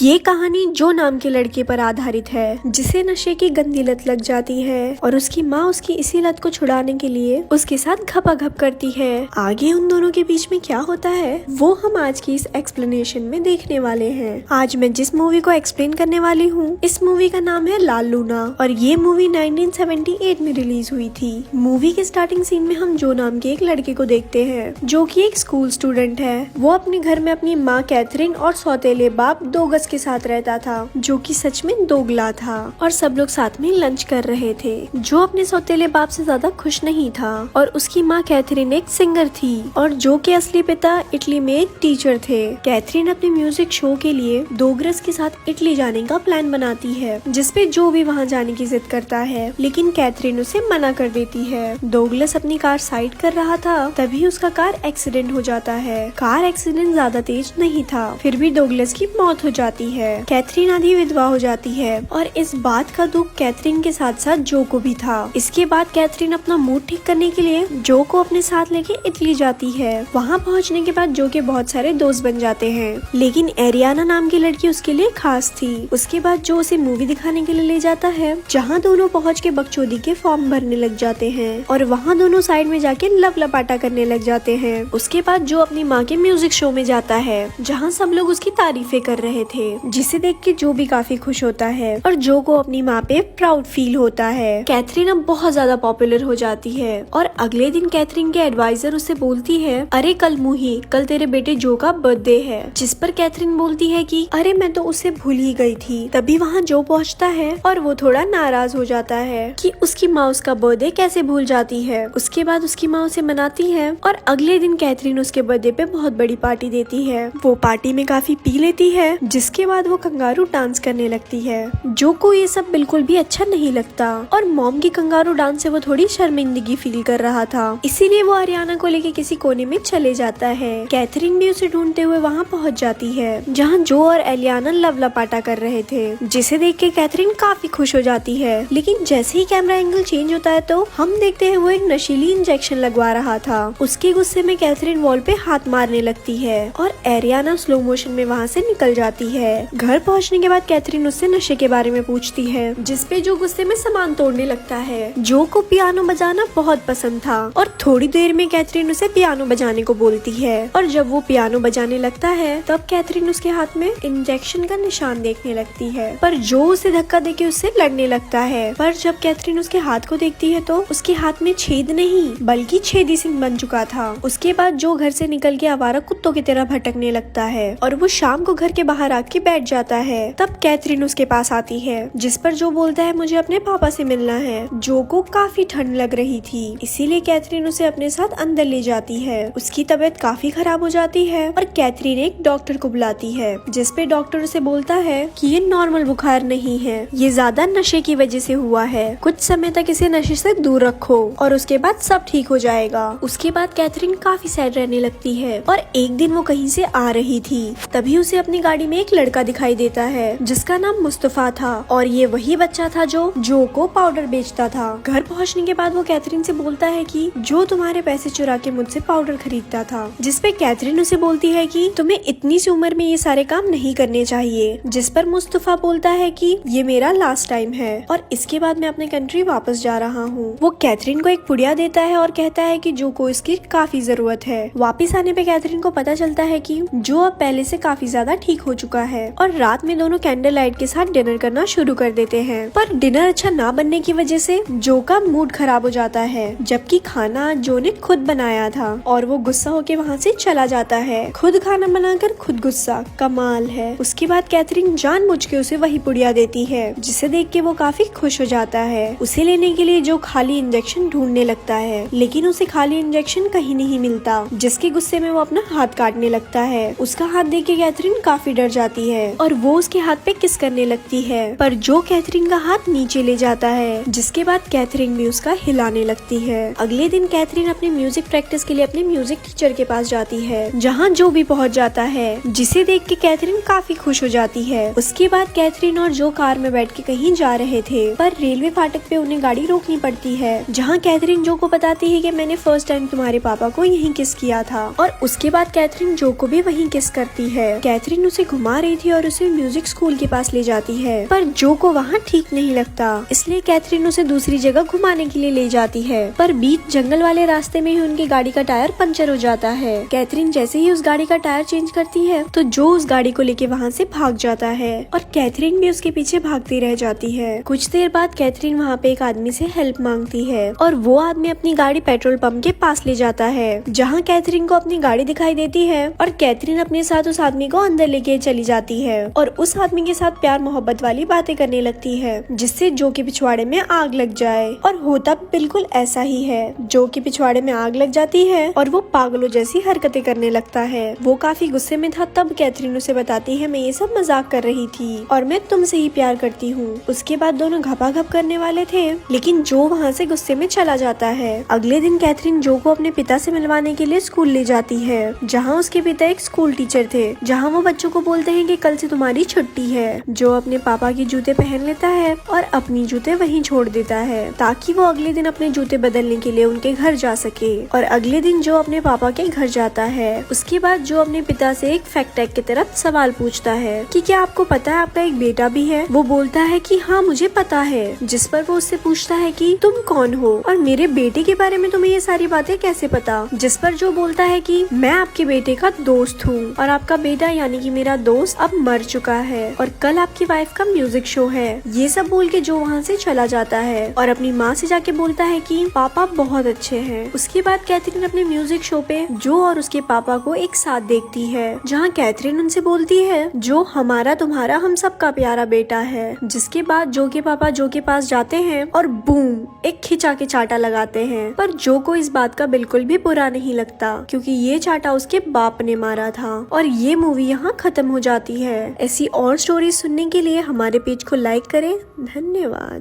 ये कहानी जो नाम के लड़के पर आधारित है जिसे नशे की गंदी लत लग जाती है और उसकी माँ उसकी इसी लत को छुड़ाने के लिए उसके साथ घपाघप करती है। आगे उन दोनों के बीच में क्या होता है वो हम आज की इस एक्सप्लेनेशन में देखने वाले हैं। आज मैं जिस मूवी को एक्सप्लेन करने वाली हूँ इस मूवी का नाम है लाल लूना और ये मूवी 1978 में रिलीज हुई थी। मूवी के स्टार्टिंग सीन में हम जो नाम के एक लड़के को देखते हैं जो कि एक स्कूल स्टूडेंट है। वो अपने घर में अपनी माँ कैथरीन और सौतेले बाप दो गज के साथ रहता था जो कि सच में दोगला था और सब लोग साथ में लंच कर रहे थे। जो अपने सौतेले बाप से ज्यादा खुश नहीं था और उसकी माँ कैथरीन एक सिंगर थी और जो के असली पिता इटली में एक टीचर थे। कैथरीन अपने म्यूजिक शो के लिए डोगरस के साथ इटली जाने का प्लान बनाती है जिसपे जो भी वहाँ जाने की जिद करता है लेकिन कैथरीन उसे मना कर देती है। डोगलस अपनी कार साइड कर रहा था तभी उसका कार एक्सीडेंट हो जाता है। कार एक्सीडेंट ज्यादा तेज नहीं था फिर भी डोगलस की मौत हो जाती है। कैथरीन आधी विधवा हो जाती है और इस बात का दुख कैथरीन के साथ साथ जो को भी था। इसके बाद कैथरीन अपना मूड ठीक करने के लिए जो को अपने साथ लेके इटली जाती है। वहाँ पहुँचने के बाद जो के बहुत सारे दोस्त बन जाते हैं लेकिन एरियाना नाम की लड़की उसके लिए खास थी। उसके बाद जो उसे मूवी दिखाने के लिए ले जाता है जहाँ दोनों पहुँच के बकचोदी के फॉर्म भरने लग जाते हैं और वहाँ दोनों साइड में जाके लव लपाटा करने लग जाते हैं। उसके बाद जो अपनी माँ के म्यूजिक शो में जाता है जहाँ सब लोग उसकी तारीफें कर रहे थे जिसे देख के जो भी काफी खुश होता है और जो को अपनी माँ पे प्राउड फील होता है। कैथरीन अब बहुत ज्यादा पॉपुलर हो जाती है और अगले दिन कैथरीन के एडवाइजर उससे बोलती है अरे कल मुही कल तेरे बेटे जो का बर्थडे है। जिस पर कैथरीन बोलती है कि अरे मैं तो उससे भूल ही गई थी। तभी वहाँ जो पहुँचता है और वो थोड़ा नाराज हो जाता है कि उसकी माँ उसका बर्थडे कैसे भूल जाती है। उसके बाद उसकी माँ उसे मनाती है और अगले दिन कैथरीन उसके बर्थडे पे बहुत बड़ी पार्टी देती है। वो पार्टी में काफी पी लेती है जिसके बाद वो कंगारू डांस करने लगती है। जो को ये सब बिल्कुल भी अच्छा नहीं लगता और मॉम की कंगारू डांस से वो थोड़ी शर्मिंदगी फील कर रहा था इसीलिए वो अरियाना को लेके किसी कोने में चले जाता है। कैथरीन भी उसे ढूंढते हुए वहाँ पहुँच जाती है जहाँ जो और एलियाना लव लपाटा कर रहे थे जिसे देख के कैथरीन काफी खुश हो जाती है। लेकिन जैसे ही कैमरा एंगल चेंज होता है तो हम देखते हैं वो एक नशीली इंजेक्शन लगवा रहा था। उसके गुस्से में कैथरीन वॉल पे हाथ मारने लगती है और एरियाना स्लो मोशन में वहाँ से निकल जाती है। घर पहुंचने के बाद कैथरीन उससे नशे के बारे में पूछती है जिसपे जो गुस्से में सामान तोड़ने लगता है। जो को पियानो बजाना बहुत पसंद था और थोड़ी देर में कैथरीन उसे पियानो बजाने को बोलती है और जब वो पियानो बजाने लगता है तब कैथरीन उसके हाथ में इंजेक्शन का निशान देखने लगती है पर जो उसे धक्का देके उससे लड़ने लगता है। पर जब कैथरीन उसके हाथ को देखती है तो उसके हाथ में छेद नहीं बल्कि छेदी सिंह बन चुका था। उसके बाद जो घर से निकल के आवारा कुत्तों की तरह भटकने लगता है और वो शाम को घर के बाहर आके बैठ जाता है। तब कैथरीन उसके पास आती है जिस पर जो बोलता है मुझे अपने पापा से मिलना है। जो को काफी ठंड लग रही थी इसीलिए कैथरीन उसे अपने साथ अंदर ले जाती है। उसकी तबीयत काफी खराब हो जाती है और कैथरीन एक डॉक्टर को बुलाती है जिस पे डॉक्टर उसे बोलता है कि ये नॉर्मल बुखार नहीं है ये ज्यादा नशे की वजह से हुआ है। कुछ समय तक इसे नशे से दूर रखो और उसके बाद सब ठीक हो जाएगा। उसके बाद कैथरीन काफी सैड रहने लगती है और एक दिन वो कहीं से आ रही थी तभी उसे अपनी गाड़ी में एक लड़का दिखाई देता है जिसका नाम मुस्तफा था और ये वही बच्चा था जो को पाउडर बेचता था। घर पहुंचने के बाद वो कैथरीन से बोलता है कि जो तुम्हारे पैसे चुरा के मुझसे पाउडर खरीदता था। जिसपे कैथरीन उसे बोलती है कि तुम्हें इतनी सी उम्र में ये सारे काम नहीं करने चाहिए। जिस पर मुस्तफा बोलता है कि ये मेरा लास्ट टाइम है और इसके बाद मैं अपने कंट्री वापस जा रहा हूँ। वो कैथरीन को एक पुड़िया देता है और कहता है कि जो को इसकी काफी जरूरत है। वापिस आने पे कैथरीन को पता चलता है कि जो अब पहले से काफी ज्यादा ठीक हो चुका है और रात में दोनों कैंडल लाइट के साथ डिनर करना शुरू कर देते हैं। पर डिनर अच्छा ना बनने की वजह से जो का मूड खराब हो जाता है जबकि खाना जो ने खुद बनाया था और वो गुस्सा होके वहाँ से चला जाता है। खुद खाना बनाकर खुद गुस्सा, कमाल है। उसके बाद कैथरीन जानबूझ के उसे वही पुड़िया देती है जिसे देख के वो काफी खुश हो जाता है। उसे लेने के लिए जो खाली इंजेक्शन ढूंढने लगता है लेकिन उसे खाली इंजेक्शन कहीं नहीं मिलता जिसके गुस्से में वो अपना हाथ काटने लगता है। उसका हाथ देख के कैथरीन काफी डर जाती है और वो उसके हाथ पे किस करने लगती है पर जो कैथरीन का हाथ नीचे ले जाता है जिसके बाद कैथरीन भी उसका हिलाने लगती है। अगले दिन कैथरीन अपनी म्यूजिक प्रैक्टिस के लिए अपने म्यूजिक टीचर के पास जाती है जहाँ जो भी पहुँच जाता है जिसे देख के कैथरीन काफी खुश हो जाती है। उसके बाद कैथरीन और जो कार में बैठ के कहीं जा रहे थे पर रेलवे फाटक पे उन्हें गाड़ी रोकनी पड़ती है जहाँ कैथरीन जो को बताती है कि मैंने फर्स्ट टाइम तुम्हारे पापा को यहीं किस किया था और उसके बाद कैथरीन जो को भी वहीं किस करती है। कैथरीन उसे घुमा रही रही थी और उसे म्यूजिक स्कूल के पास ले जाती है, पर जो को वहाँ ठीक नहीं लगता, इसलिए कैथरीन उसे दूसरी जगह घुमाने के लिए ले जाती है। पर बीच जंगल वाले रास्ते में ही उनकी गाड़ी का टायर पंचर हो जाता है। कैथरीन जैसे ही उस गाड़ी का टायर चेंज करती है तो जो उस गाड़ी को लेके वहाँ से भाग जाता है और कैथरीन भी उसके पीछे भागती रह जाती है। कुछ देर बाद कैथरीन वहाँ पे एक आदमी से हेल्प मांगती है और वो आदमी अपनी गाड़ी पेट्रोल पंप के पास ले जाता है, जहाँ कैथरीन को अपनी गाड़ी दिखाई देती है और कैथरीन अपने साथ उस आदमी को अंदर लेके चली जाती है और उस आदमी के साथ प्यार मोहब्बत वाली बातें करने लगती है, जिससे जो के पिछवाड़े में आग लग जाए। और होता बिल्कुल ऐसा ही है, जो के पिछवाड़े में आग लग जाती है और वो पागलों जैसी हरकतें करने लगता है। वो काफी गुस्से में था, तब कैथरीन उसे बताती है मैं ये सब मजाक कर रही थी और मैं तुमसे ही प्यार करती हूँ। उसके बाद दोनों घपाघप करने वाले थे, लेकिन जो वहाँ से गुस्से में चला जाता है। अगले दिन कैथरीन जो को अपने पिता से मिलवाने के लिए स्कूल ले जाती है, जहाँ उसके पिता एक स्कूल टीचर थे, जहाँ वो बच्चों को बोलते हैं कि कल से तुम्हारी छुट्टी है। जो अपने पापा के जूते पहन लेता है और अपनी जूते वहीं छोड़ देता है ताकि वो अगले दिन अपने जूते बदलने के लिए उनके घर जा सके। और अगले दिन जो अपने पापा के घर जाता है, उसके बाद जो अपने पिता से एक फैक्ट टैग की तरफ सवाल पूछता है कि क्या आपको पता है आपका एक बेटा भी है। वो बोलता है कि हाँ मुझे पता है, जिस पर वो उससे पूछता है कि तुम कौन हो और मेरे बेटे के बारे में तुम्हें ये सारी बातें कैसे पता। जिस पर जो बोलता है कि मैं आपके बेटे का दोस्त हूँ और आपका बेटा यानी कि मेरा दोस्त अब मर चुका है और कल आपकी वाइफ का म्यूजिक शो है। ये सब बोल के जो वहाँ से चला जाता है और अपनी माँ से जाके बोलता है कि पापा बहुत अच्छे हैं। उसके बाद कैथरीन अपने म्यूजिक शो पे जो और उसके पापा को एक साथ देखती है, जहाँ कैथरीन उनसे बोलती है जो हमारा तुम्हारा हम सबका प्यारा बेटा है। जिसके बाद जो के पापा जो के पास जाते हैं और बूम एक खिंचा के चाटा लगाते हैं, पर जो को इस बात का बिल्कुल भी बुरा नहीं लगता क्योंकि ये चाटा उसके बाप ने मारा था। और ये मूवी यहाँ खत्म हो जाती है। ऐसी और स्टोरी सुनने के लिए हमारे पेज को लाइक करें। धन्यवाद।